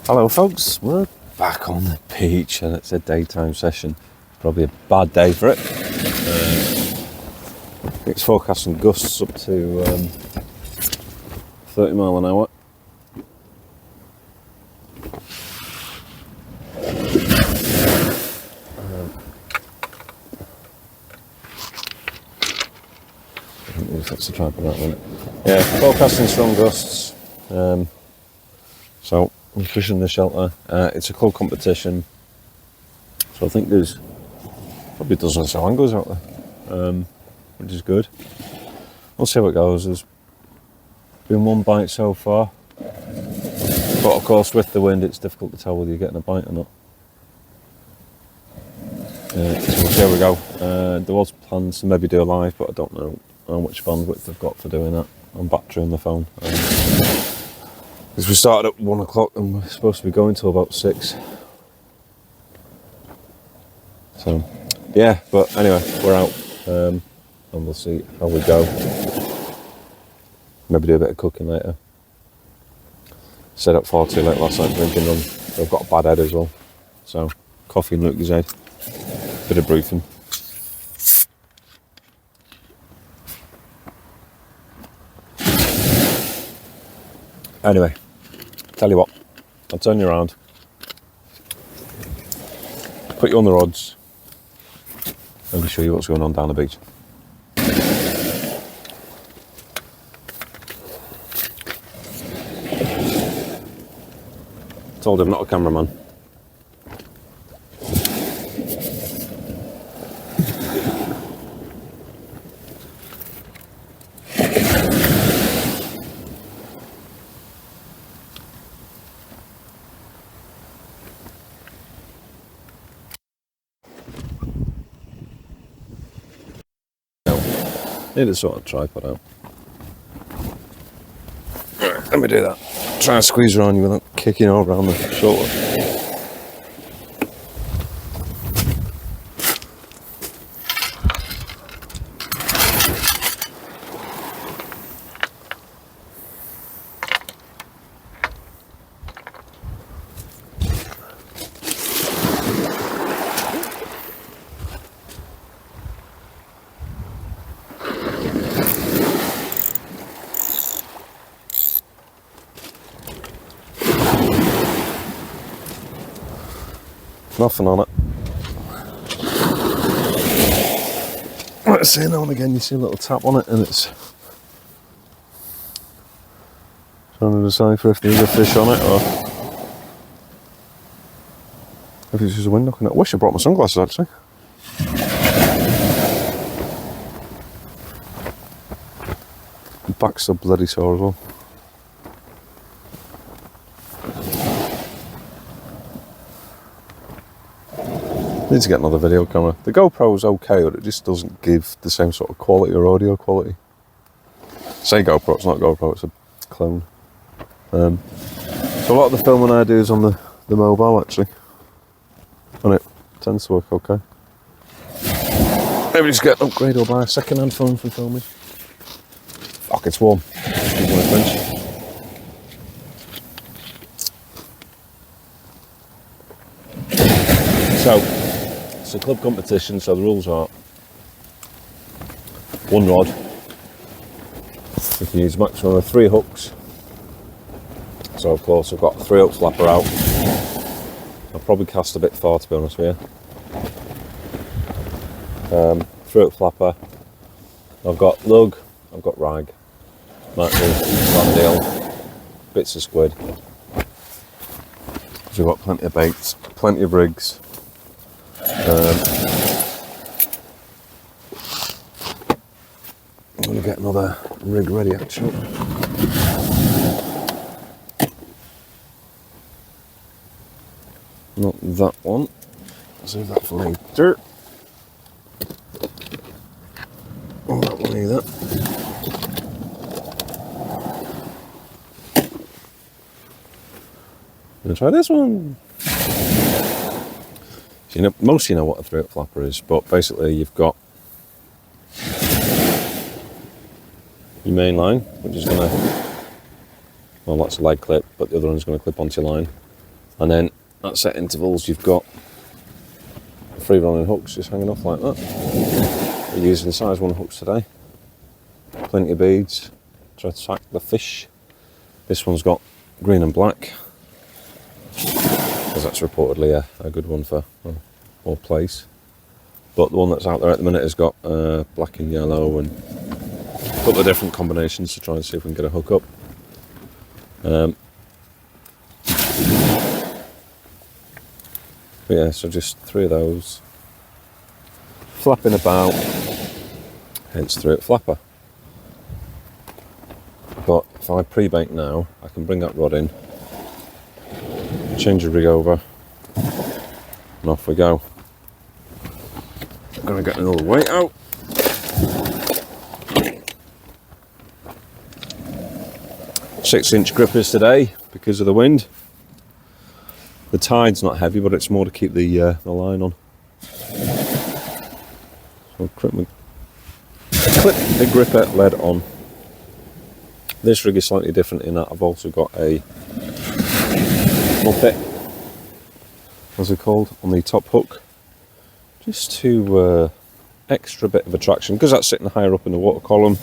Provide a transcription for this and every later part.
Hello folks, we're back on the beach and it's a daytime session. Probably a bad day for it. It's forecasting gusts up to 30 mile an hour. That's the tripod, that one. Yeah, forecasting strong gusts. So I'm fishing the shelter. It's a club competition, so I think there's probably dozens of angles out there, which is good. We'll see how it goes. There's been one bite so far, but of course with the wind it's difficult to tell whether you're getting a bite or not. So we'll see how we go. There was plans to maybe do a live, but I don't know how much bandwidth I've got for doing that on battery on the phone. Because we started at 1 o'clock and we're supposed to be going till about 6. So, yeah, but anyway, we're out and we'll see how we go. Maybe do a bit of cooking later. Stayed up far too late last night drinking rum. I've got a bad head as well. So, coffee and Lucas aid. Bit of briefing. Anyway, tell you what, I'll turn you around, put you on the rods, and show you what's going on down the beach. Told him not a cameraman. Need to sort of tripod out. Right, let me do that. Try and squeeze around you without kicking all around the shoulder. Nothing on it. Let's see, now and again you see a little tap on it and it's trying to decipher if there's a fish on it or if it's just a wind knocking it. I wish I brought my sunglasses actually. The back's so bloody sore as well. Need to get another video camera. The GoPro's okay, but it just doesn't give the same sort of quality or audio quality. Say GoPro, it's not GoPro, it's a clone. So a lot of the filming I do is on the mobile actually, and it tends to work okay. Maybe just get an upgrade or buy a second-hand phone for filming. Fuck, it's warm. Excuse my French. So, it's a club competition, so the rules are one rod. You can use a maximum of 3 hooks. So of course I've got a 3-hook flapper out. I'll probably cast a bit far to be honest with you. 3-hook flapper. I've got lug, I've got rag, mackerel, bandeel, bits of squid. So we've got plenty of baits, plenty of rigs. I'm going to get another rig ready actually. Not that one. Save that for later. Oh, that one either. I'm going to try this one. So most of you know what a 3-hook flapper is, but basically you've got your main line, which is going to, well, that's a leg clip, but the other one's going to clip onto your line. And then at set intervals you've got free rolling hooks just hanging off like that. We're using size 1 hooks today. Plenty of beads to attract the fish. This one's got green and black, because that's reportedly a good one for more place. But the one that's out there at the minute has got black and yellow and a couple of different combinations to try and see if we can get a hook up. But yeah, so just 3 of those. Flapping about, hence 3 at flapper. But if I pre-bait now, I can bring that rod in, change the rig over, and off we go. I'm going to get another weight out. 6-inch grippers today because of the wind. The tide's not heavy, but it's more to keep the line on. So clip the gripper lead on. This rig is slightly different in that I've also got a muppet, as they're called, on the top hook, just to extra bit of attraction, because that's sitting higher up in the water column.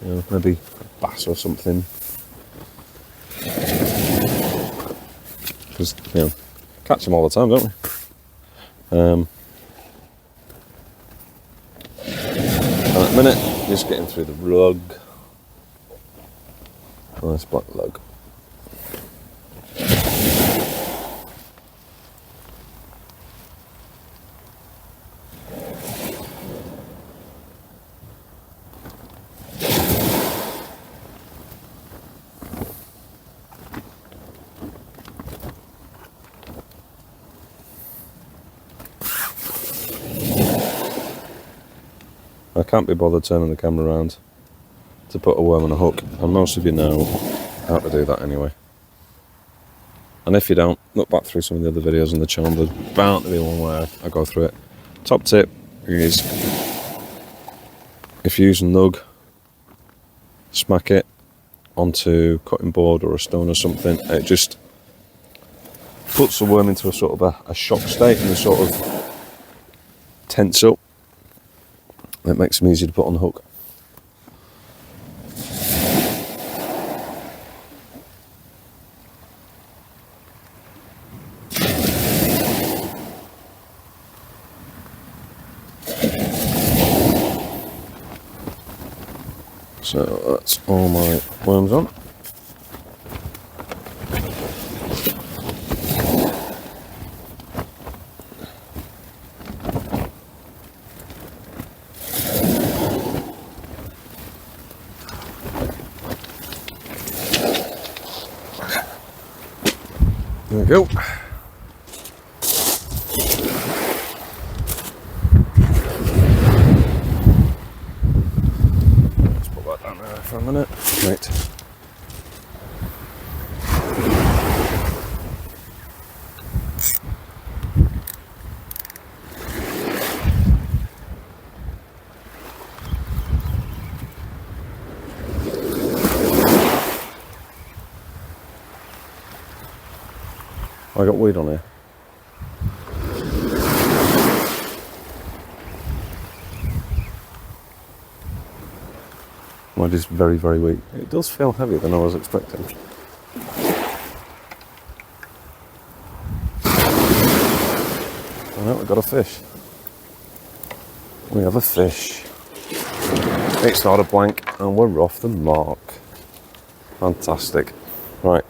You know, maybe a bass or something. Because, you know, catch them all the time, don't we? And at the minute, just getting through the rug. Nice black lug. I can't be bothered turning the camera around to put a worm on a hook, and most of you know how to do that anyway. And if you don't, look back through some of the other videos on the channel. There's bound to be one where I go through it. Top tip is, if you use a nug, smack it onto cutting board or a stone or something. It just puts the worm into a sort of a shock state, and they sort of tense up. It makes them easy to put on the hook. So that's all my worms on. There we go. Let's put that down there for a minute. Right. I got weed on here. Mine is very, very weak. It does feel heavier than I was expecting. Well, we've got a fish. We have a fish. It's not a blank, and we're off the mark. Fantastic. Right.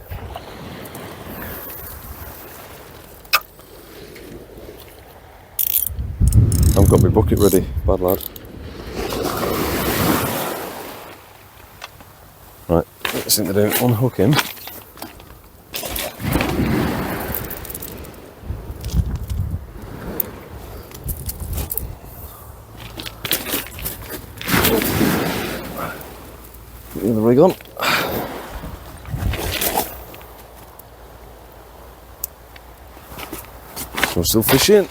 I've got my bucket ready, bad lad. Right, next thing to do, unhook him. Get the rig on. So we're still fishing.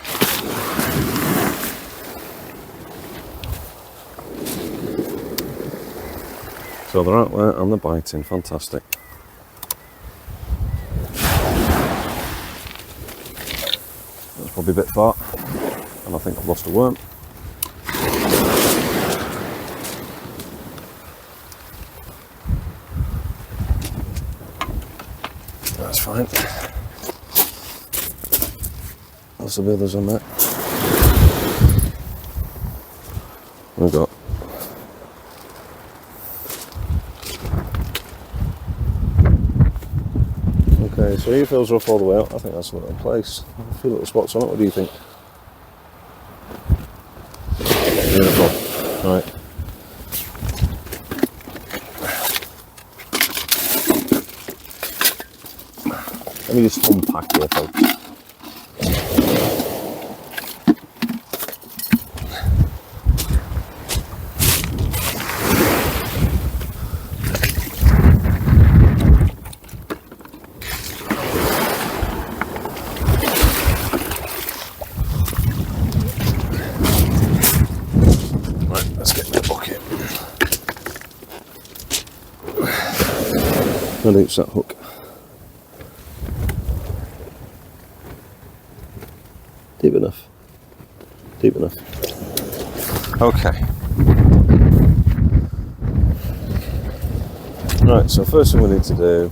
So they're out there and they're biting, fantastic. be a bit far, and I think I've lost a worm. That's fine. There'll be others on that. We've got okay, so here feels rough all the way out. I think that's a little place. A few little spots on it. What do you think? Beautiful. Right. Let me just unpack here, folks. How deep's that hook? Deep enough. Deep enough. Okay. Right, so first thing we need to do...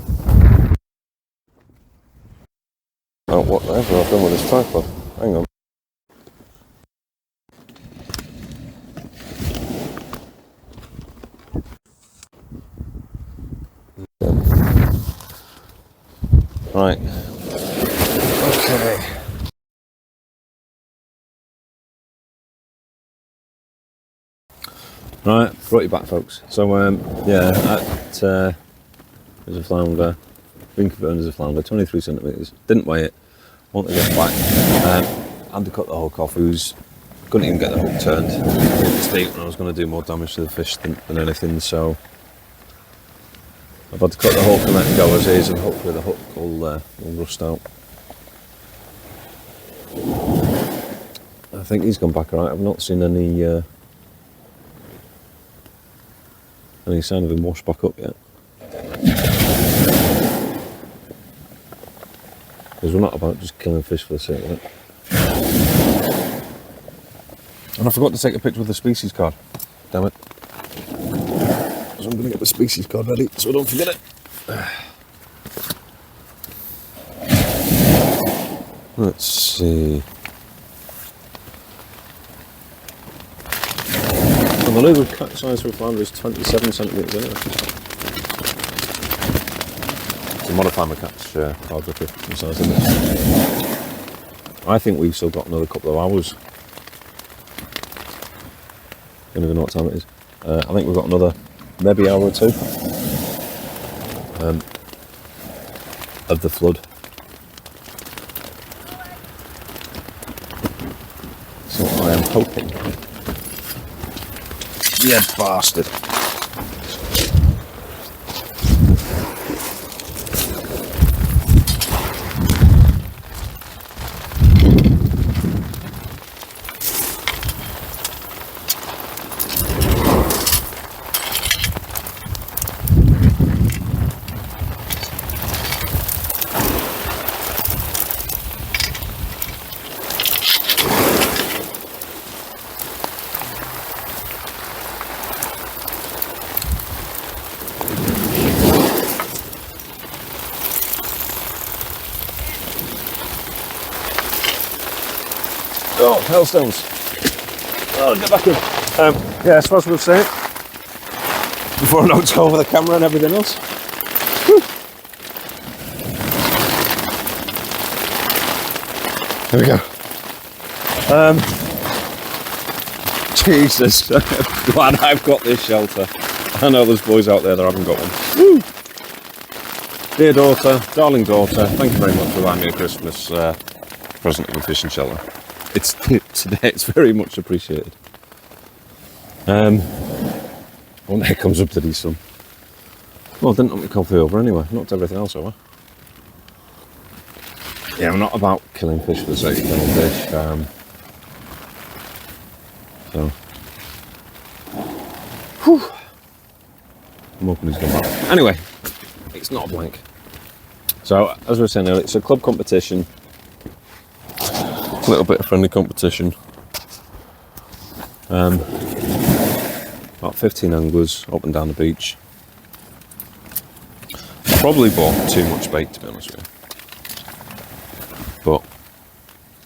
Oh, whatever I've done with this tripod. Hang on. Right. Okay. Right, brought you back, folks. So, yeah, there's a flounder, been confirmed as a flounder, 23 centimetres. Didn't weigh it, want to get back. Had to cut the hook off, couldn't even get the hook turned. It's deep, and I was going to do more damage to the fish than anything, so I've had to cut the hook and let it go as is, and hopefully the hook will rust out. I think he's gone back alright. I've not seen any sign of him wash back up yet. Because we're not about just killing fish for the sake of it. And I forgot to take a picture with the species card. Damn it. So I'm going to get the species card ready so I don't forget it. Let's see. And the legal catch size for a flounder is 27 centimetres anyway. To modify my catch photography size, isn't it? I think we've still got another couple of hours. Don't even know what time it is. I think we've got another maybe hour or two of the flood. So I am hoping. Yeah, bastard. Oh, hailstones. Oh, get back in. Yeah, as far as we were saying, before I knocked over the camera and everything else. Whew. There we go. Jesus, glad I've got this shelter. I know there's boys out there that haven't got one. Woo. Dear daughter, darling daughter, thank you very much for buying me a Christmas present of a fishing shelter. Today it's very much appreciated. I wonder it comes up to these some. Well, I didn't knock my coffee over anyway, knocked everything else over. Yeah, I'm not about killing fish for the sake of killing fish. So, whew. I'm hoping he's gone back. Anyway, it's not a blank. So, as we were saying earlier, it's a club competition. A little bit of friendly competition. About 15 anglers up and down the beach. Probably bought too much bait, to be honest with you. But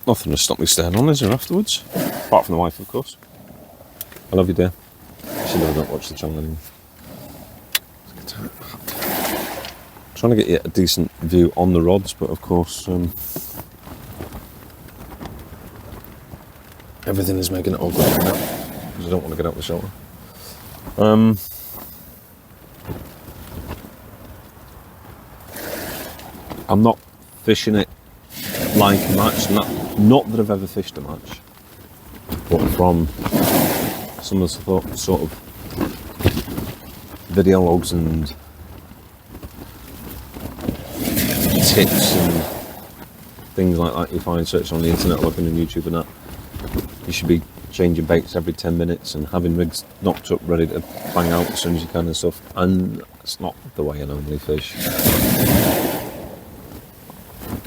nothing to stop me staying on, is there, afterwards? Apart from the wife, of course. I love you, dear. She never don't watch the channel anymore. Trying to get you a decent view on the rods, but of course everything is making it awkward now because I don't want to get out the shelter. I'm not fishing it like a match, not that I've ever fished a match, but from some of the sort of video logs and tips and things like that you find searching on the internet, looking on YouTube and that. You should be changing baits every 10 minutes and having rigs knocked up ready to bang out as soon as you can and stuff, and that's not the way I normally fish.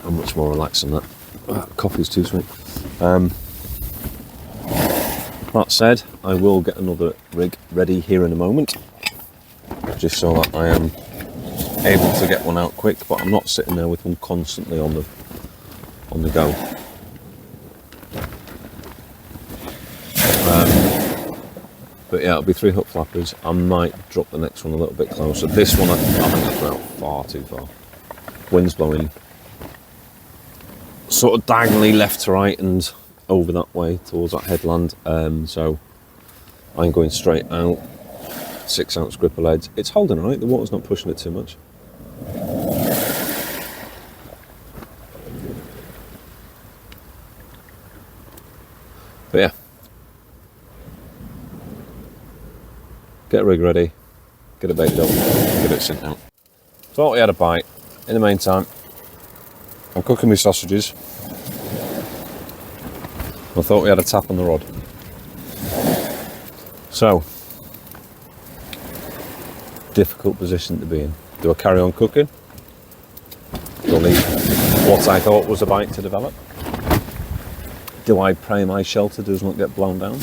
I'm much more relaxed than that. Coffee's too sweet. That said, I will get another rig ready here in a moment, just so that I am able to get one out quick, but I'm not sitting there with one constantly on the go. But yeah, it'll be 3 hook flappers. I might drop the next one a little bit closer. This one I think I've put out far too far. Wind's blowing sort of diagonally left to right and over that way towards that headland. So I'm going straight out. 6 ounce gripper leads. It's holding alright, the water's not pushing it too much. But yeah. Get a rig ready, get it baked up, get it sent out. Thought we had a bite. In the meantime, I'm cooking my sausages. I thought we had a tap on the rod. So, difficult position to be in. Do I carry on cooking? Do I leave what I thought was a bite to develop? Do I pray my shelter does not get blown down?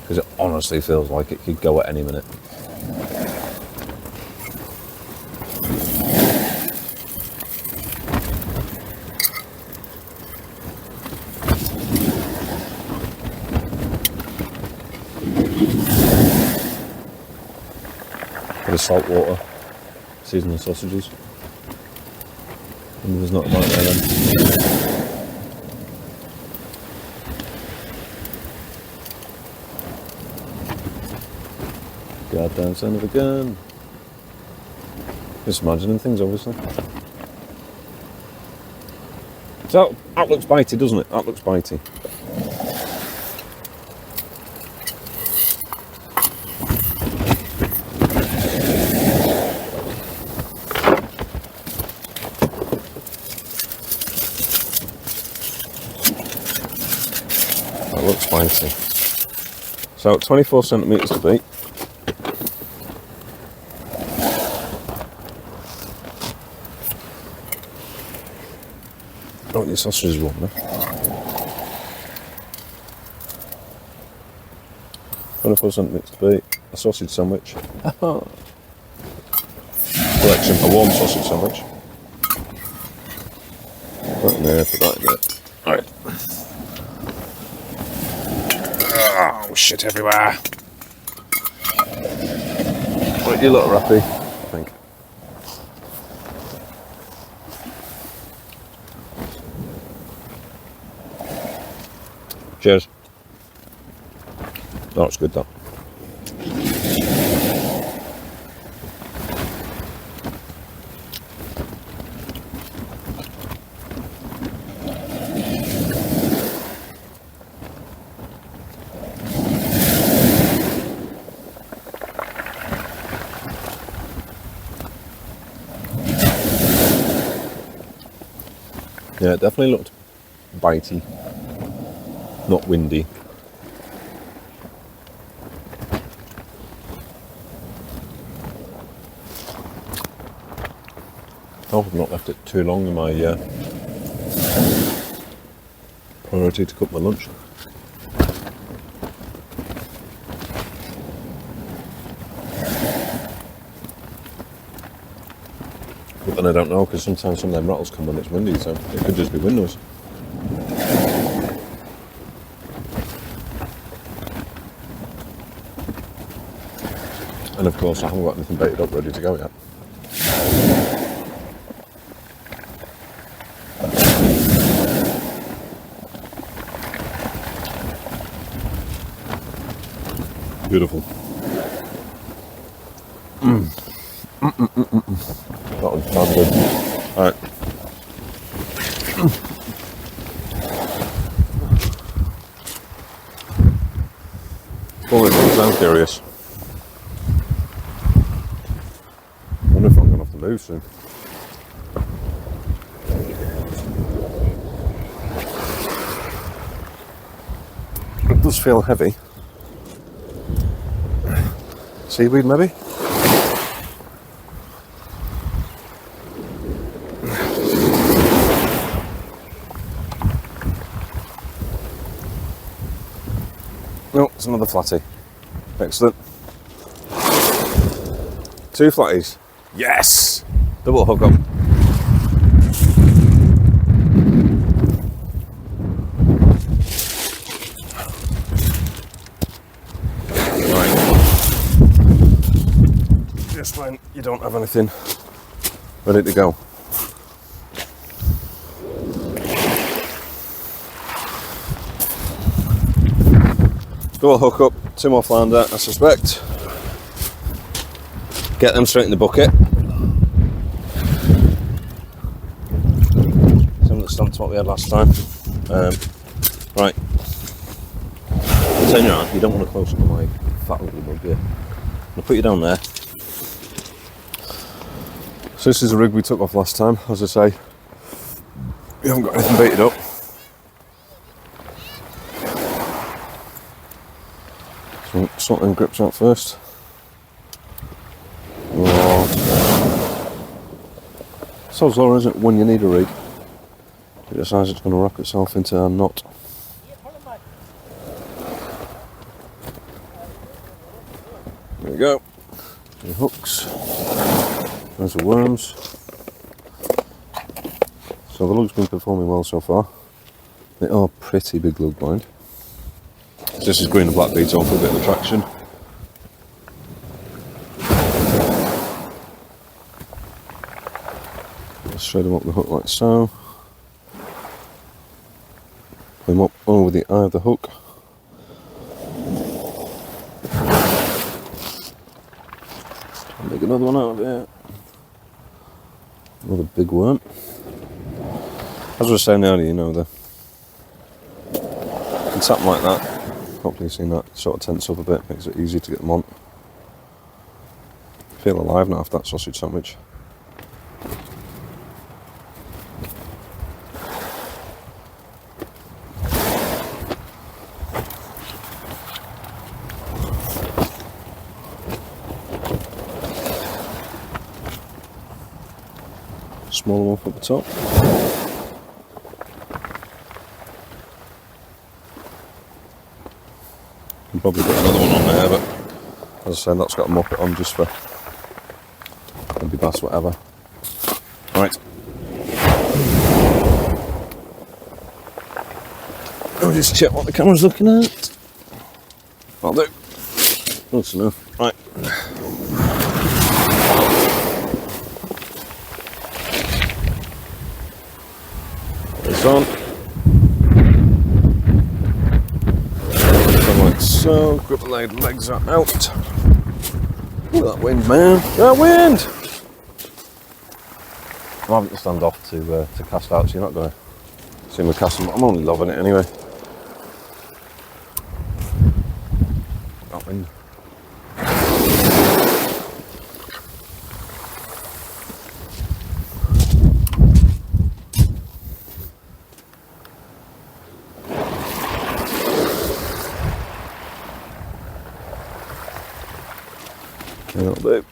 Because it honestly feels like it could go at any minute. Bit of salt water, season the sausages. And there's not a bite there then. Goddamn son of a gun. Just imagining things, obviously. So, that looks bitey, doesn't it? That looks bitey. That looks bitey. So, 24 centimetres to beat. Oh, your sausage is warm now. 24 centimetres to beat. A sausage sandwich. Collection, a warm sausage sandwich. Put it in there, put that in there. Alright. Oh, shit everywhere. Right, you look happy, I think. Cheers. Oh, it's good that. Yeah, it definitely looked bitey. Not windy. I hope I've not left it too long in my priority to cook my lunch. But then I don't know, because sometimes some of them rattles come when it's windy, so it could just be windows. And of course I haven't got anything baited up ready to go yet. Beautiful. That was damn good. Alright. Well, I'm curious. I wonder if I'm going to have to move soon. It does feel heavy. Seaweed, maybe? No, it's another flatty. Excellent. 2 flatties. Yes! Double hook up. Just when you don't have anything ready to go. Double hook up, 2 more flounder, I suspect. Get them straight in the bucket. Similar stamp to what we had last time. Right. Turn your arm, you don't want to close up on my fat ugly bug here. I'll put you down there. So this is a rig we took off last time, as I say. We haven't got anything baited up. So sort them grips out first. So slow, isn't it, when you need a rig? It decides it's going to rock itself into a knot. There we go. The hooks. There's the worms. So the lug's been performing well so far. They are pretty big lug blind. This is green and black beads on for a bit of traction. Let's straight them up the hook like so. Put them up over the eye of the hook. Make another one out of here. Another big worm. As I was saying earlier, you know, you can tap them like that. Hopefully you've seen that sort of tense up a bit, makes it easy to get them on. Feel alive now after that sausage sandwich. Smaller one from the top. Can probably put another one on there, but as I said, that's got a muppet on just for maybe bass, whatever. Right. I'll just check what the camera's looking at. I'll do. That's enough. Right. On. Like so, grip the legs are out. Look at that wind, man. That wind! I'm having to stand off to cast out, so you're not going to see me casting. I'm only loving it anyway. That wind. That'll do.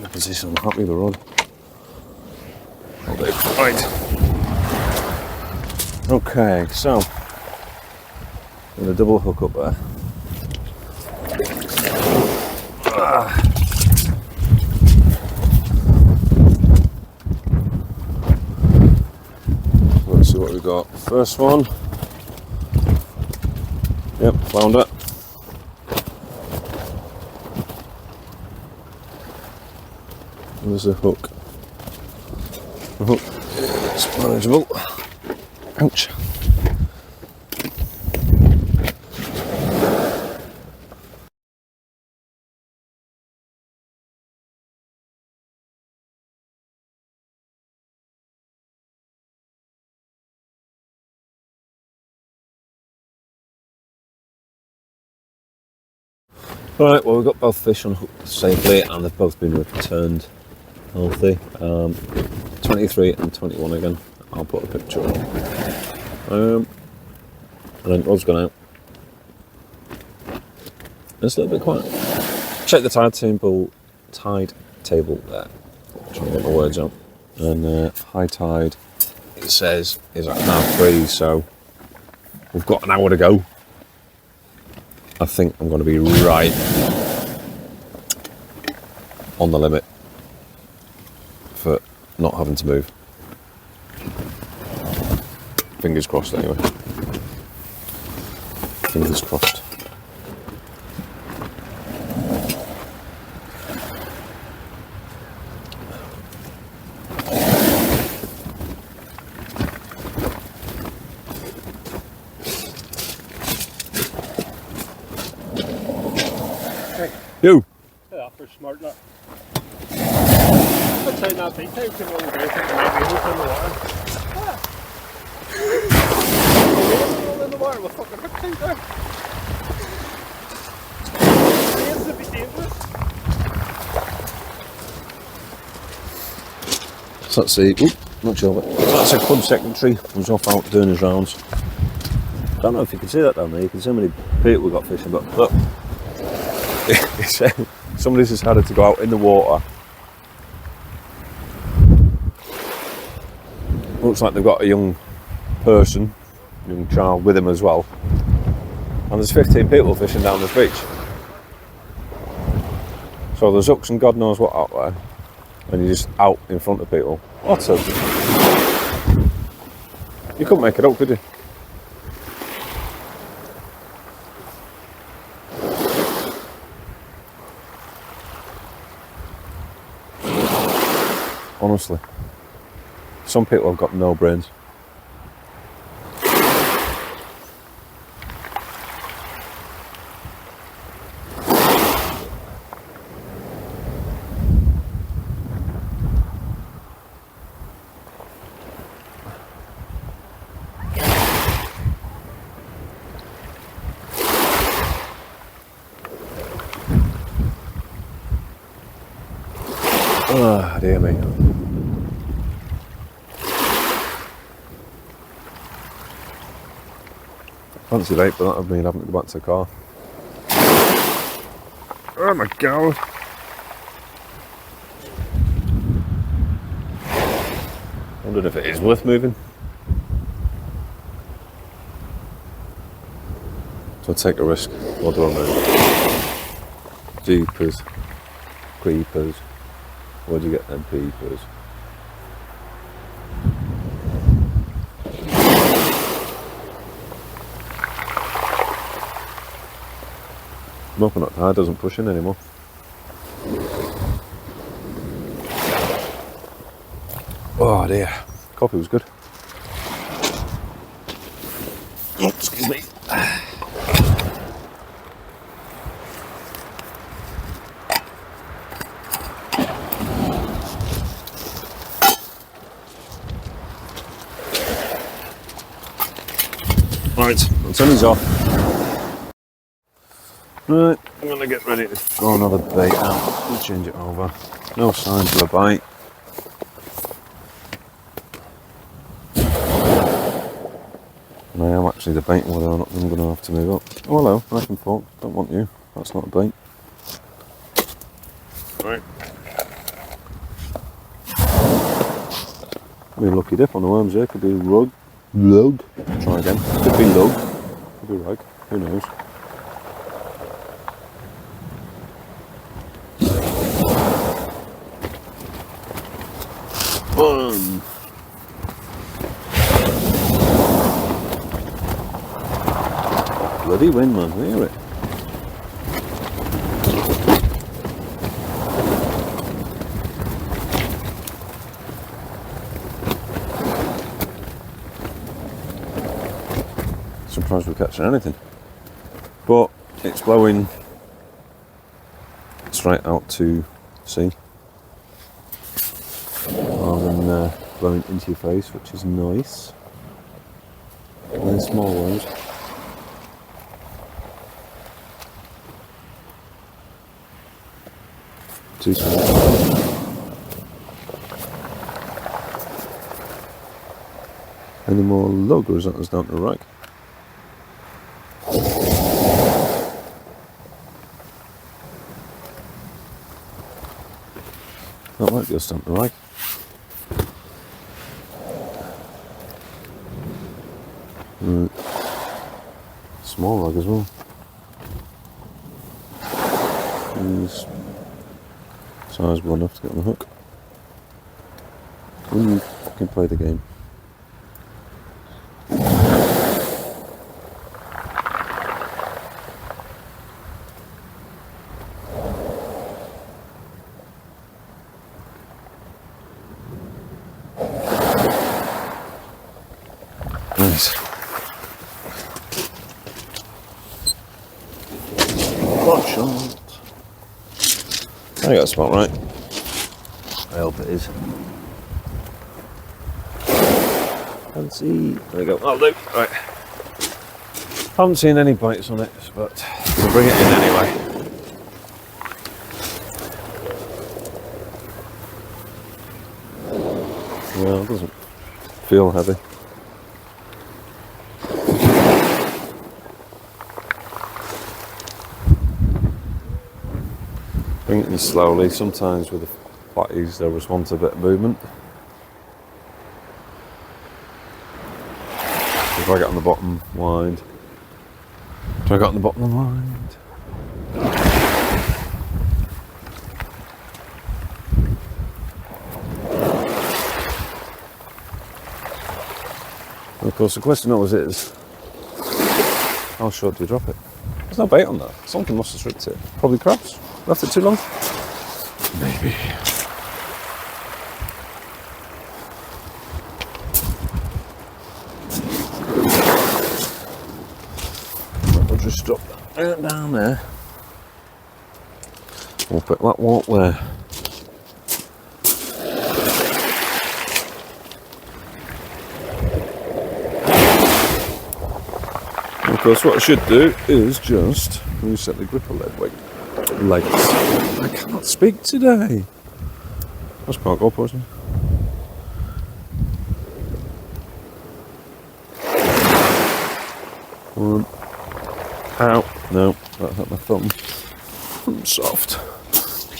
find the position, I'm happy with the rod. Right. Okay, so I'm going to double hook up there. Let's see what we got. First one. Yep, found it. There's a hook. The hook is manageable. Ouch. Right, well we've got both fish on hook safely and they've both been returned healthy. 23 and 21 again, I'll put a picture on. And then rod's gone out. It's a little bit quiet. Check the tide table there. Trying to get my words out. And high tide, it says, is at 3:30, so we've got an hour to go. I think I'm going to be right on the limit for not having to move. Fingers crossed anyway. Fingers crossed. You! Yeah, for smart luck. I'd say not big time to go away from the in the water. Roll in the water with fucking hook tight there. It's a bit dangerous. So that's the, not sure, but that's a club secretary who's off out doing his rounds. Don't know if you can see that down there, you can see how many people we've got fishing, but look. Somebody's decided to go out in the water. Looks like they've got a young person, young child with him as well. And there's 15 people fishing down this beach. So there's hooks and God knows what out there. And you're just out in front of people. What a... You couldn't make it up, could you? Honestly, some people have got no brains. Ah, dear me. Fancy late, but that would mean having to go back to the car. Oh my god! Wondering if it is worth moving. So I'll take a risk. What do I move? Jeepers. Creepers. Where'd you get them peepers? I'm hoping that tide doesn't push in anymore. Oh dear, coffee was good. Oh, excuse me. Right, I'll turn these off. Right, I'm going to get ready to throw another bait out. We'll change it over. No signs of a bite. And I am actually debating whether or not I'm going to have to move up. Oh hello, knife and fork. Don't want you. That's not a bait. Right. Could be a lucky dip on the worms here. Could be rug. Lug. Try again. Could be lug. Could be rug. Who knows? Boom! Bloody wind, man. Hear it? Surprised we're catching anything, but it's blowing straight out to sea rather than blowing into your face, which is nice. And then small ones. Too small. Any more lug, or is that us down to the right? That might be us down to the right. Right. Small lug as well. He's sizable enough to get on the hook. When you fucking play the game. Nice. One shot. I got a spot right. I hope it is. Let's see. There we go. I'll do. Right. Haven't seen any bites on it, but we'll bring it in anyway. Well, it doesn't feel heavy. Bring it in slowly. Sometimes with the flatties they respond to a bit of movement. If I get on the bottom, wind. If I got on the bottom, wind. And of course the question always is, how short do you drop it? There's no bait on that. Something must have stripped it. Probably crabs. Left it too long? Maybe. I'll just drop that down there. We'll put that walk there. And of course what I should do is just reset the gripper legs. I cannot speak today. That's quite good, wasn't it? One. Ow. No, that hurt my thumb. I'm soft.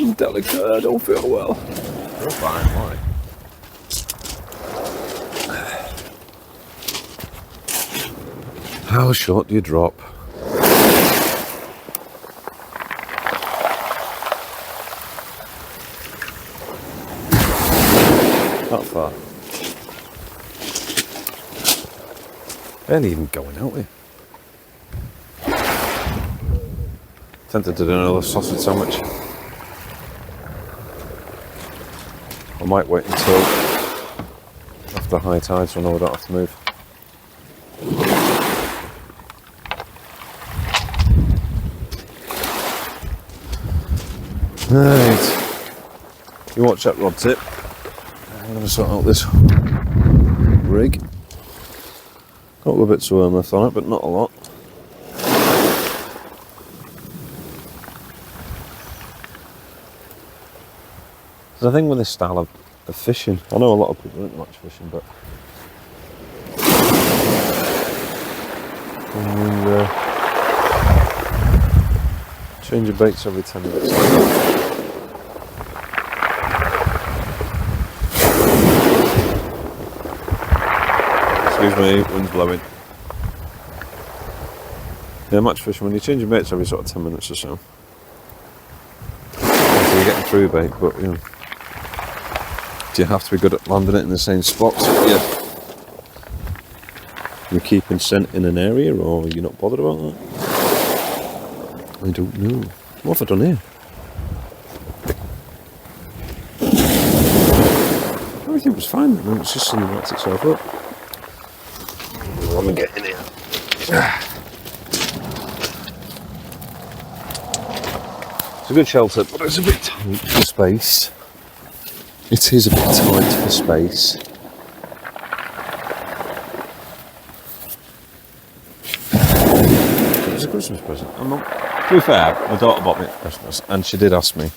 I'm delicate. I don't feel well. You're fine, why? How short do you drop? Not far. Barely even going out here. Tempted to do another sausage sandwich. I might wait until after high tide so I know I don't have to move. Right. You watch that rod tip. I'm going to sort out this rig. Got a little bit of worm left on it, but not a lot. There's a thing with this style of fishing. I know a lot of people don't like fishing, but change your baits every 10 minutes. me, wind's blowing. Yeah, match fishing, when you change your baits every sort of 10 minutes or so. So you're getting through bait, but you know, do you have to be good at landing it in the same spots? Yeah. You're keeping scent in an area, or you're not bothered about that? I don't know. What have I done here? Everything was fine, and it's just something that wrapped itself up. Let me get in here. It's a good shelter, but it's a bit tight for space. It is a bit tight for space. It was a Christmas present. To be fair, my daughter bought me it for Christmas, and she did ask me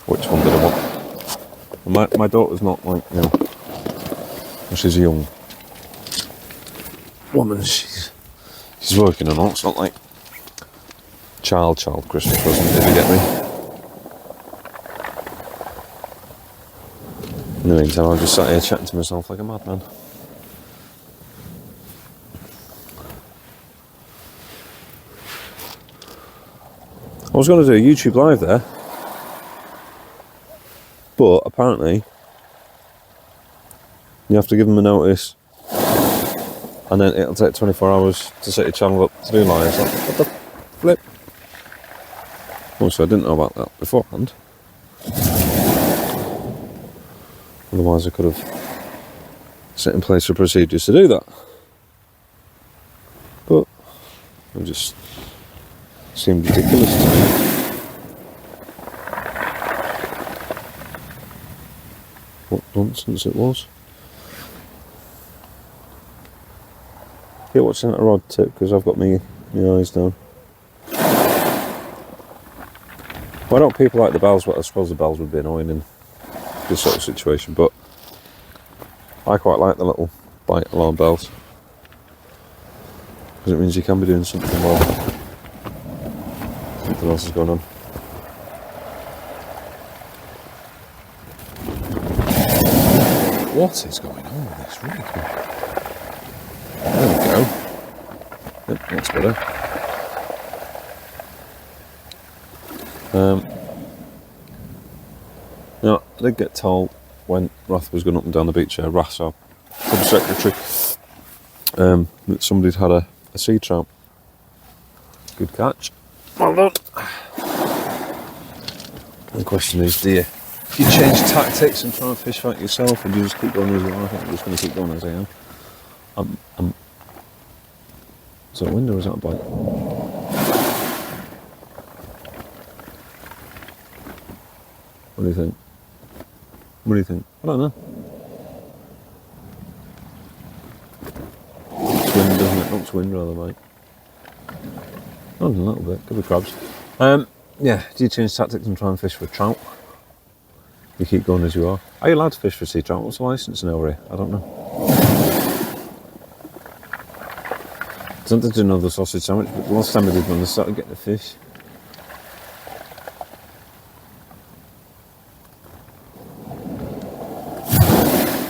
which one did I want. My daughter's not like, you know, she's a young woman, she's working and all. It's not like child Christmas present, if you get me. In the meantime, I'm just sat here chatting to myself like a madman. I was going to do a YouTube live there, but apparently you have to give them a notice, and then it'll take 24 hours to set your channel up to do lives. Like, what the flip? Also, I didn't know about that beforehand. Otherwise, I could have set in place the procedures to do that. But it just seemed ridiculous to me. What nonsense it was. Yeah, what's in that rod tip? Because I've got my eyes down. Why don't people like the bells? Well, I suppose the bells would be annoying in this sort of situation, but I quite like the little bite alarm bells, because it means you can be doing something while something else is going on. What is going on with this? Really cool. There we go. Yep, that's better. Now, I did get told when Rath was going up and down the beach here, Rath's our club secretary, that somebody'd had a sea trout. Good catch. Well done. The question is, do you change tactics and try and fish fight yourself, or do you just keep going as you are? I think I'm just going to keep going as I am. Is that a wind or is that a bite? What do you think? What do you think? I don't know. It's wind, doesn't it? Not wind, rather, mate. Oh, a little bit. Could be crabs. Yeah, do you change tactics and try and fish for trout? You keep going as you are. Are you allowed to fish for sea trout? What's the licensing over here? I don't know. Something to another sausage sandwich, but the last time I did one, I started getting the fish.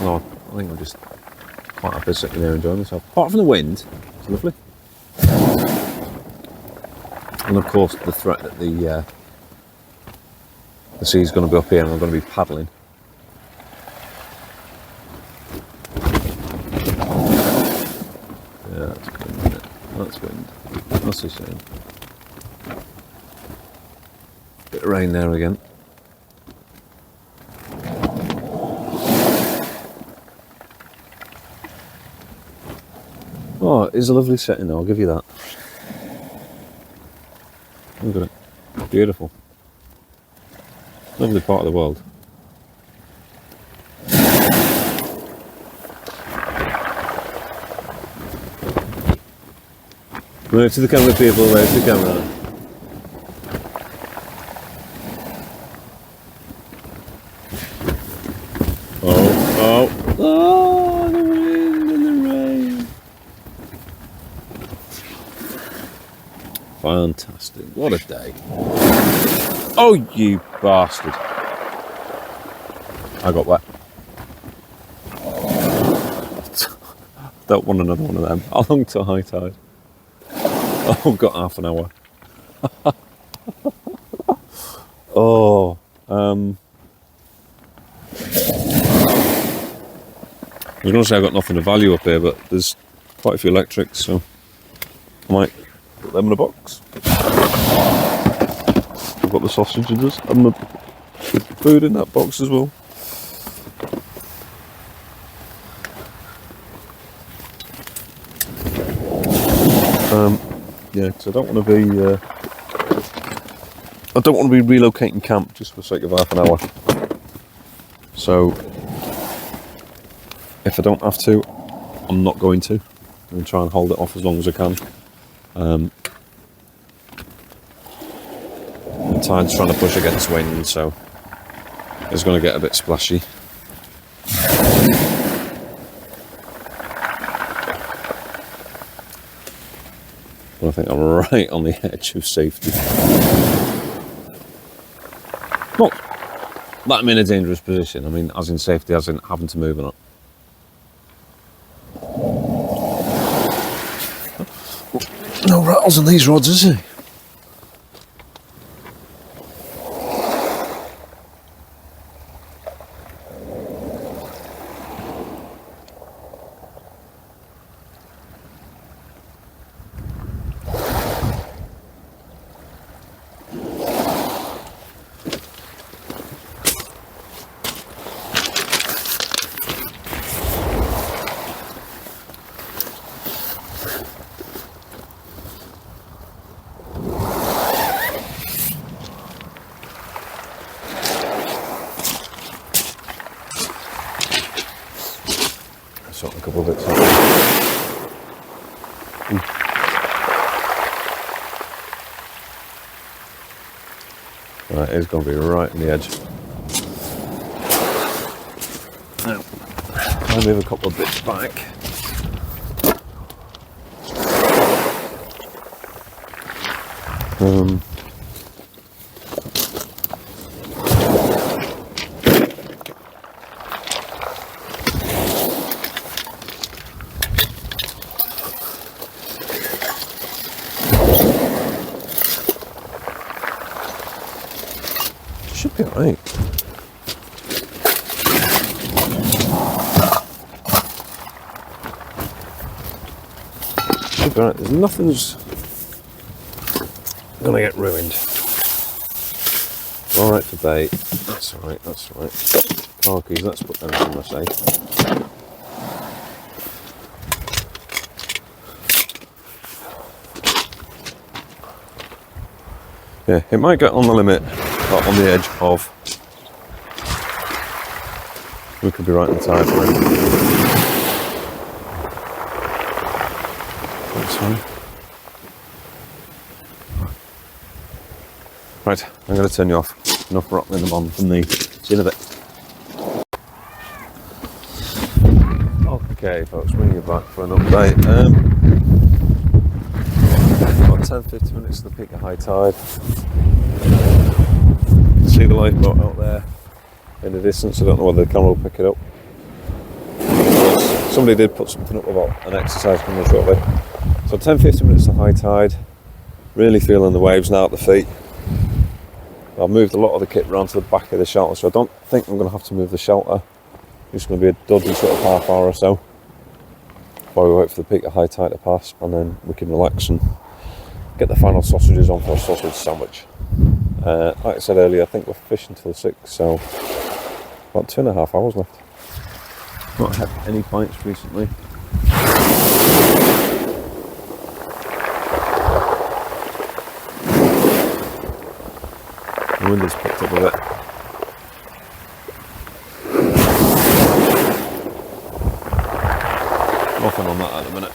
No, I think I'm just quite happy sitting there enjoying myself. Apart from the wind, it's lovely. And of course the threat that the sea's going to be up here and I'm going to be paddling. Yeah, that's good, isn't it? That's wind. That's a shame. Bit of rain there again. Oh, it's a lovely setting though, I'll give you that. Look at it. Beautiful. Lovely part of the world. Wave to the camera, people, wave to the camera. Oh, the wind and the rain. Fantastic, what a day. Oh, you bastard. I got wet. don't want another one of them. How long to high tide? Oh, I've got half an hour. Oh, I was going to say I've got nothing of value up here, but there's quite a few electrics, so I might put them in a box. I've got the sausages and the food in that box as well. Yeah, because I don't want to be relocating camp just for the sake of half an hour. So if I don't have to, I'm not going to. I'm going to try and hold it off as long as I can. The tide's trying to push against wind, so it's going to get a bit splashy. But I think I'm right on the edge of safety. Not that I'm in a dangerous position. I mean, as in safety, as in having to move or not. No rattles on these rods, is there? Sort a couple of bits out. Right, it's going to be right on the edge. Now, I'll move a couple of bits back. Should be alright. Should be alright. There's nothing's gonna get ruined. Alright for bait. That's alright, that's alright. Parkies, let's put them in my safe. Yeah, it might get on the limit. On the edge of, we could be right in the tide for it. That's fine. Right, I'm going to turn you off. Enough rattling them on from me. See you in a bit. Okay, folks, bringing you back for an update. About 10-15 minutes to the peak of high tide. See the lifeboat out there in the distance. I don't know whether the camera will pick it up. Somebody did put something up about an exercise coming shortly. So 10-15 minutes to high tide. Really feeling the waves now at the feet. I've moved a lot of the kit around to the back of the shelter, so I don't think I'm going to have to move the shelter. It's going to be a dodgy sort of half hour or so while we wait for the peak of high tide to pass, and then we can relax and get the final sausages on for a sausage sandwich. Like I said earlier, I think we're fishing till 6, so about 2.5 hours left. Not had any bites recently. The wind has picked up a bit. Nothing on that at the minute.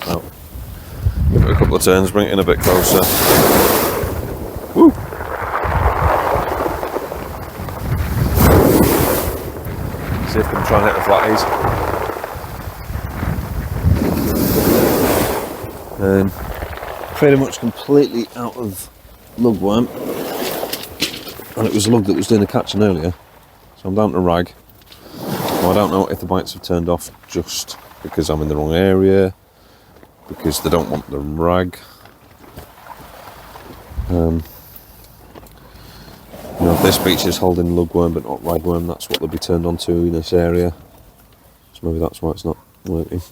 Oh. Give it a couple of turns, bring it in a bit closer. Woo! See if we can try and hit the flatties. Pretty much completely out of lugworm, and it was a lug that was doing the catching earlier. So I'm down to rag. Now, I don't know if the bites have turned off just because I'm in the wrong area, because they don't want the rag. You know, if this beach is holding lugworm but not ragworm, that's what they'll be turned onto in this area. So maybe that's why it's not working.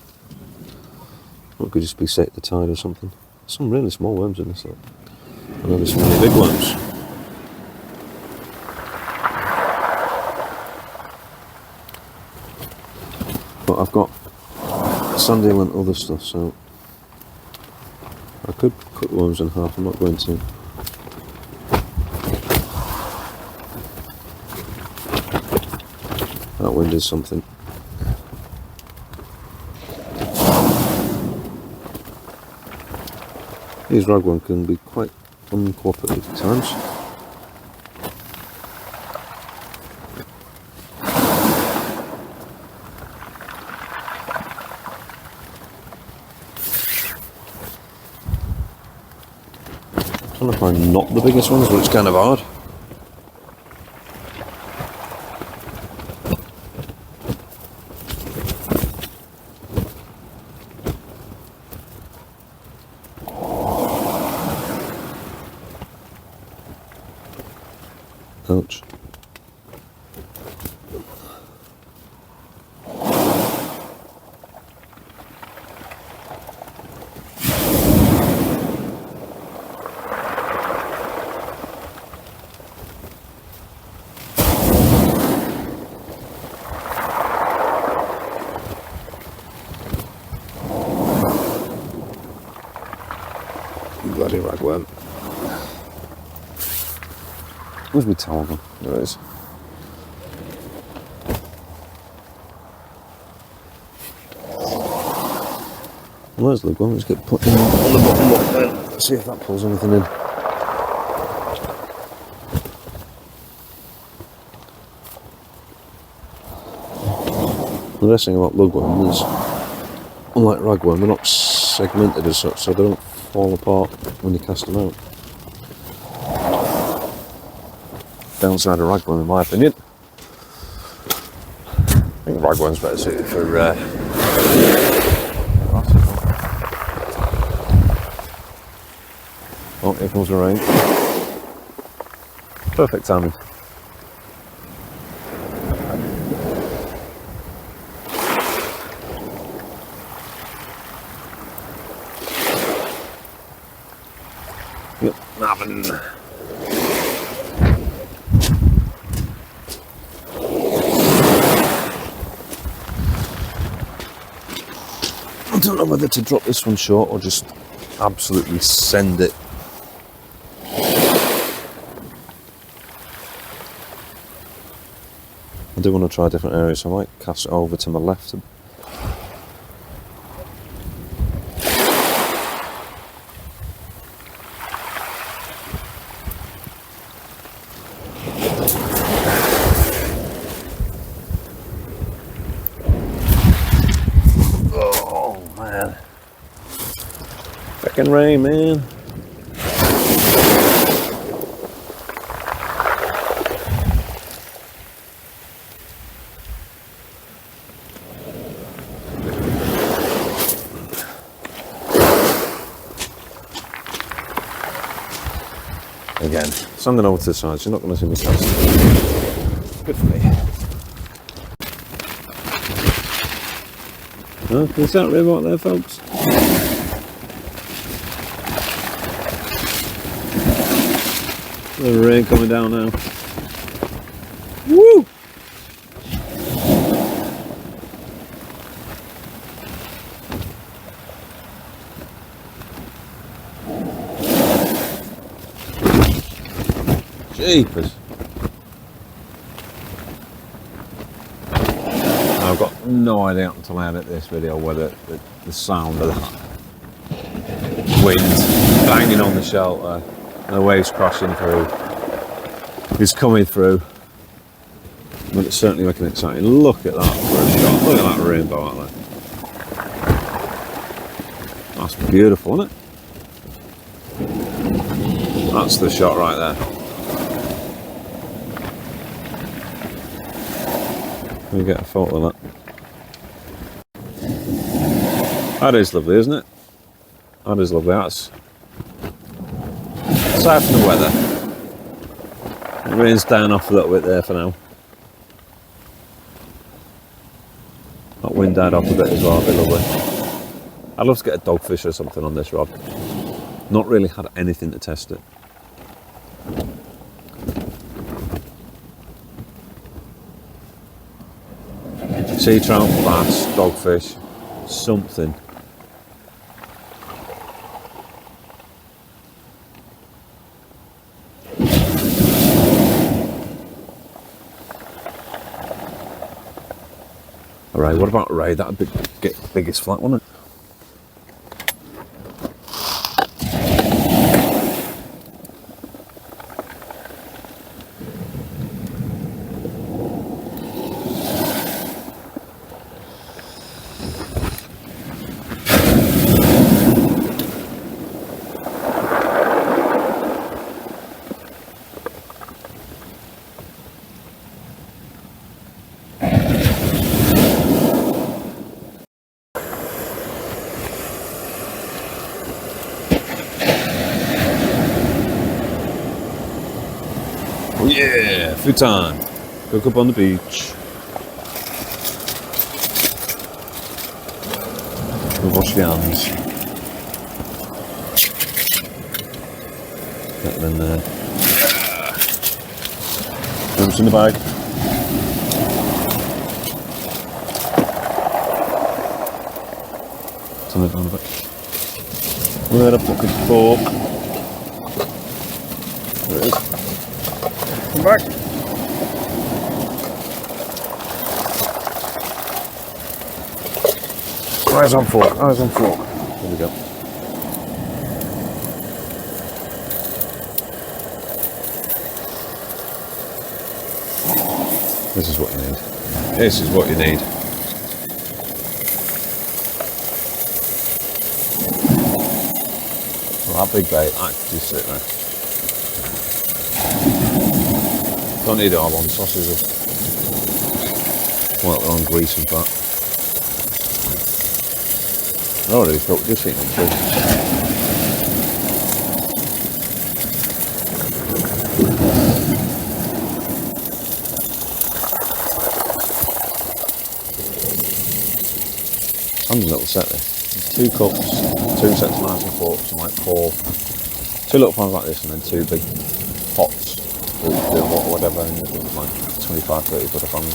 Or it could just be set at the tide or something. There's some really small worms in this lot. I know there's some really big worms. But I've got sand eel and other stuff, so I could cut the worms in half. I'm not going to. That wind is something. These ragworm can be quite uncooperative at times. I'm trying to find not the biggest ones, but it's kind of hard. Ouch. Bloody ragworm. Where's my towel gone? There it is. Well, there's the one. Let's get put in on the bottom lock then. Let's see if that pulls anything in. The best thing about lugworm is, unlike ragworm, they're not segmented as such, so they don't fall apart when you cast them out. Downside of ragworm, in my opinion. I think ragworm's better suited for oh, here comes the rain. Perfect timing. Yep, nabbing. I don't know whether to drop this one short or just absolutely send it. I do want to try different areas, so I might cast it over to my left. Oh man. Fucking rain, man. Again, sanding over to the sides, you're not going to see me cast. Good for me. Huh? Is that river out there, folks? The rain coming down now. Woo! Jeepers. I've got no idea until I edit this video whether the sound of that wind banging on the shelter and the waves crashing through is coming through, but it's certainly making it exciting. Look at that for a shot. Look at that rainbow out there. That's beautiful, isn't it? That's the shot right there. Let me get a photo of that. That is lovely, isn't it? That is lovely. That's aside from the weather. It rains down off a little bit there for now. That wind died off a bit as well, a bit lovely. I'd love to get a dogfish or something on this rod. Not really had anything to test it. Sea trout, bass, dogfish, something. Alright, what about Ray? That'd be get the biggest flat, wouldn't it? Oh yeah, futon. Cook up on the beach. We'll wash the hands. Get them in there. Jumps in the bag. Turn it down a bit. Where the fucking fork? There it is. Come back. Eyes on fork, eyes on fork. There we go. This is what you need. This is what you need. Well, that big bait, I could just sit there. Don't need it all on sausages. Well, they're on grease and fat. I already thought just eating them too. I'm a little set there. 2 cups, 2 sets of knives and forks, and like 2 little pans like this, and then 2 big pots. Whatever, and it was like 25-30 quid a pound.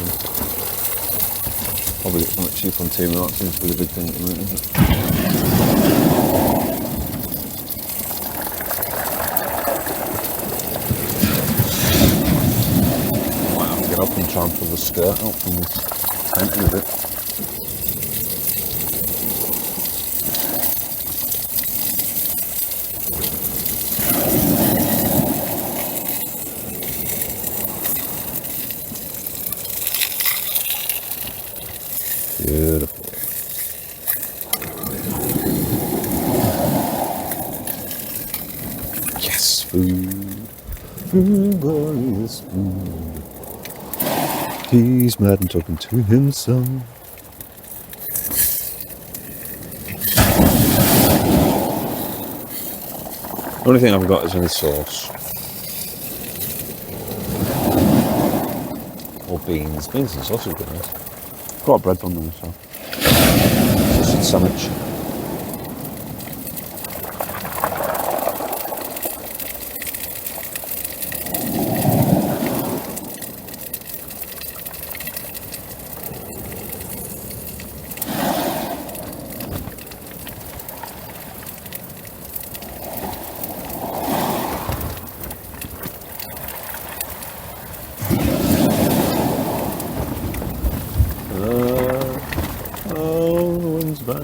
Probably get something cheap on Team, that seems to be the big thing at the moment, isn't it? Might have to get up and try and pull the skirt out from this tent in a bit. Beautiful. Yes, food. Food, glorious food. He's mad and talking to himself. The only thing I've got is any sauce. Or beans. Beans and sausage would be nice. Got a bread bun there, so. Sausage sandwich. Oh, the wind's back.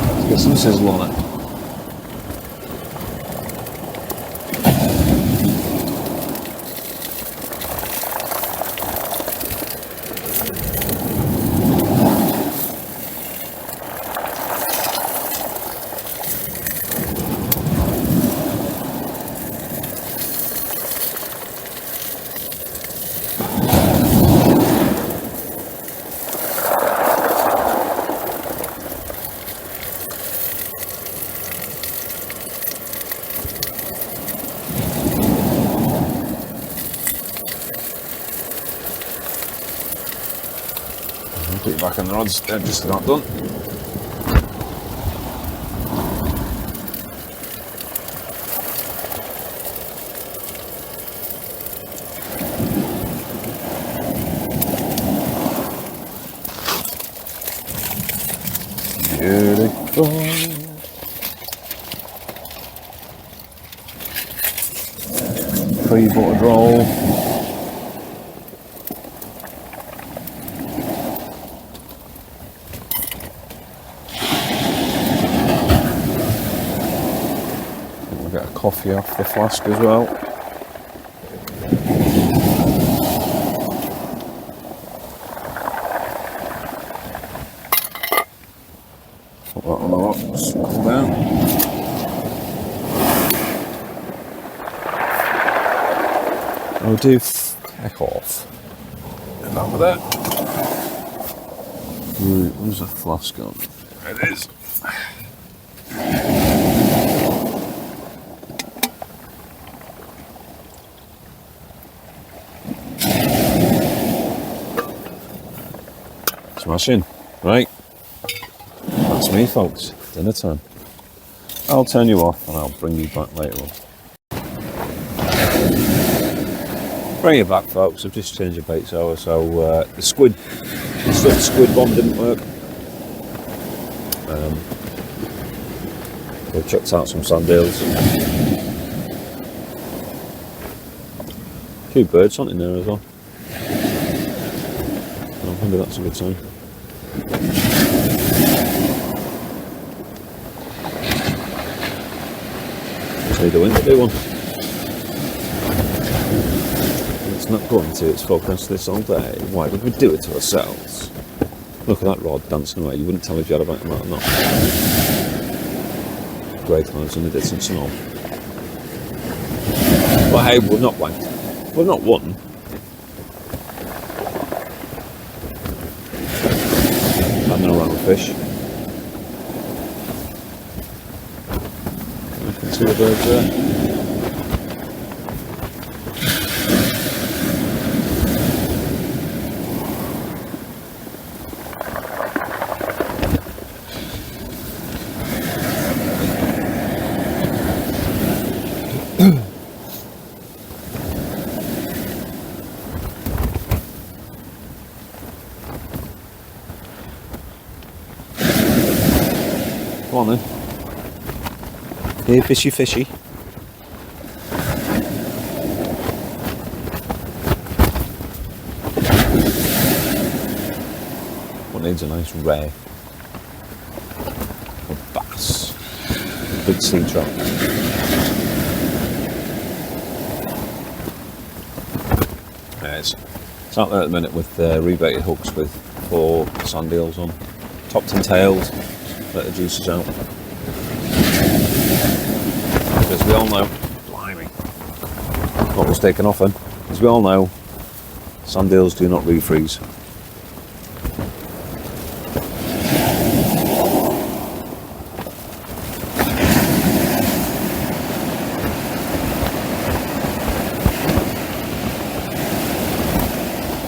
Let's get some sizzle on it. back on the rods, they're just about done. Beautiful. Pre-buttered roll. We'll get a coffee off the flask as well. Put that on the rocks, cool down. Oh, do heck off. Get that with that. Right, where's the flask gone? There it is. Smashing. Right. That's me, folks. Dinner time. I'll turn you off and I'll bring you back later on. Bring it back, folks. I've just changed the bait sour, so the squid bomb didn't work. We've chucked out some sandales. A few birds hunting there as well. Oh, maybe that's a good sign. Say the wind to do one. It's not going to, it's focused this all day. Why would we do it to ourselves? Look at that rod dancing away. You wouldn't tell me if you had a bite of that or not. Grey clouds in the distance and all. But hey, we've not blanked. We've not won. Having a run of fish. I can see the birds there. Come on then. Here, fishy, fishy. What needs a nice ray? A bass. A big sea trout. It's out there at the minute with rebaited hooks with 4 sand eels on. Topped and tailed. Let the juices out. Because we all know, blimey, what was taken off then, as we all know, sand eels do not refreeze.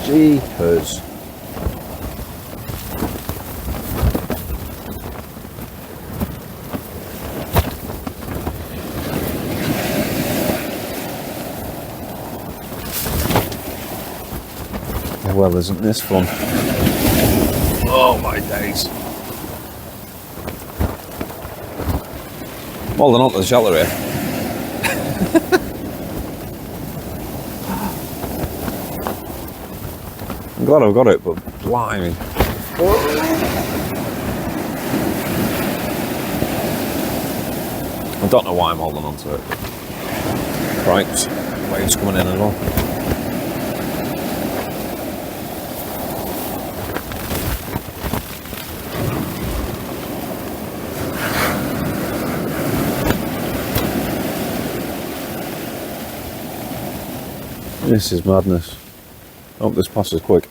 Jeepers. Well, isn't this fun? Oh my days. Well, they're not the shelter here. I'm glad I've got it, but blimey. I don't know why I'm holding on to it. Right, waves coming in as well. This is madness. I hope this passes quick.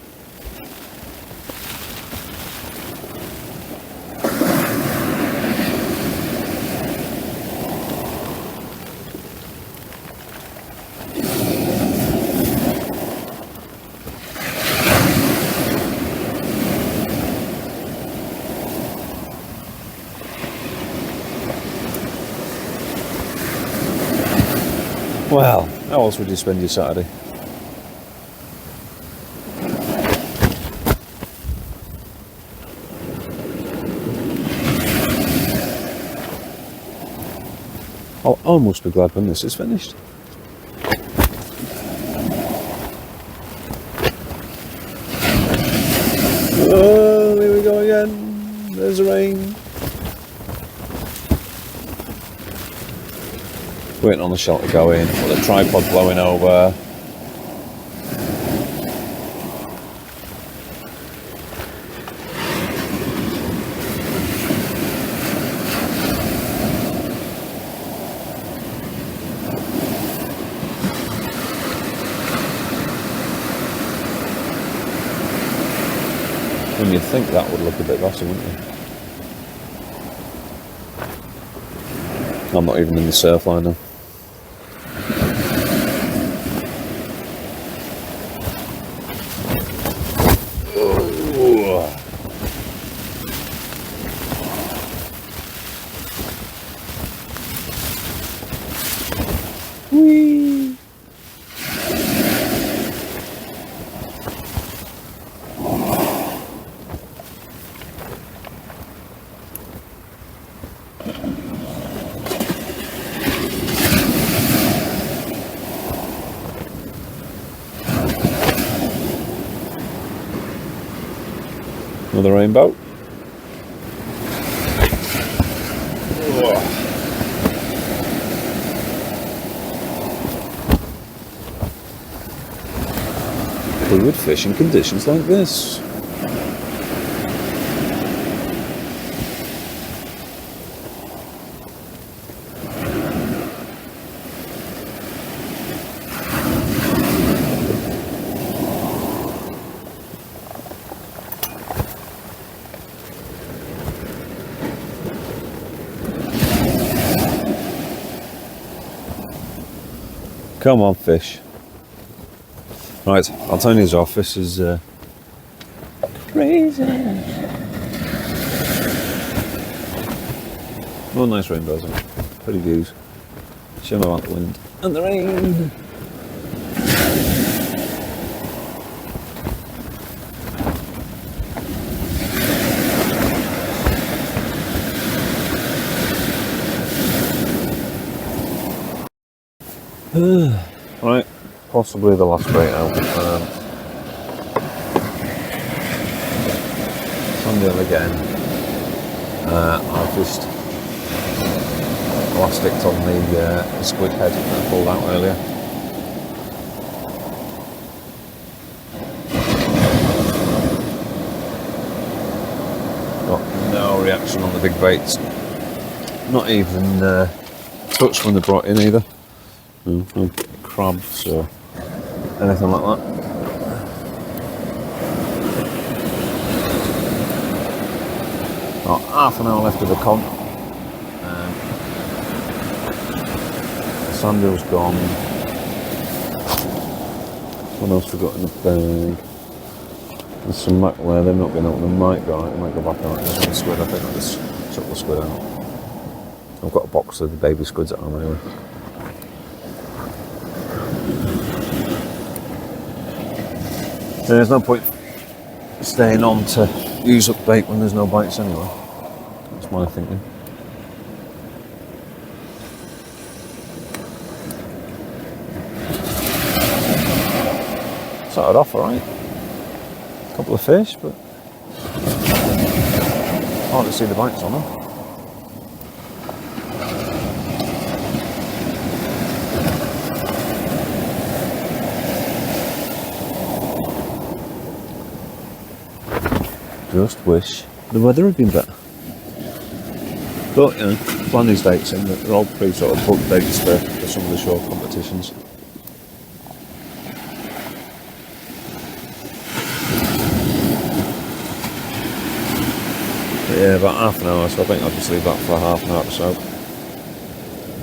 Well, how else would you spend your Saturday? I must be glad when this is finished. Oh, here we go again. There's the rain. Waiting on the shell to go in, with the tripod blowing over. And you'd think that would look a bit better, wouldn't you? I'm not even in the surf line now. Whee! Another rainbow. Who would fish in conditions like this? Come on, fish. Right, I'll turn these off. This is crazy. Oh, nice rainbows. Pretty views. Shame about the wind and the rain. Right, possibly the last bait out. Sunday again. I've just elasticed on the squid head that I pulled out earlier. Got no reaction on the big baits. Not even touched when they're brought in either. No crabs or anything like that. Got half an hour left of the con. The sandal's gone. What else we got in the bag? There's some mackerel. They've not been out. They might go out. They might go back out. There's one squid. I think I just chuck the squid out. I've got a box of the baby squids at home anyway. There's no point staying on to use up bait when there's no bites anyway. That's my thinking. Started off alright. A couple of fish, but hard to see the bites on them. Just wish the weather had been better. But, you know, plan these dates in, they're all pretty sort of booked dates for some of the short competitions. But yeah, about half an hour, so I think I'll just leave that for half an hour or so.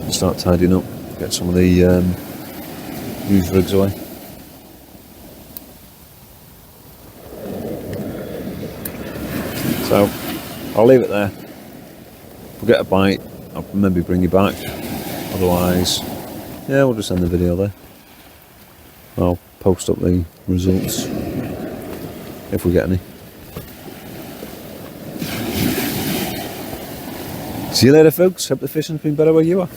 And start tidying up, get some of the used rigs away. So, I'll leave it there. If we get a bite, I'll maybe bring you back. Otherwise, yeah, we'll just end the video there. I'll post up the results if we get any. See you later, folks. Hope the fishing's been better where you are.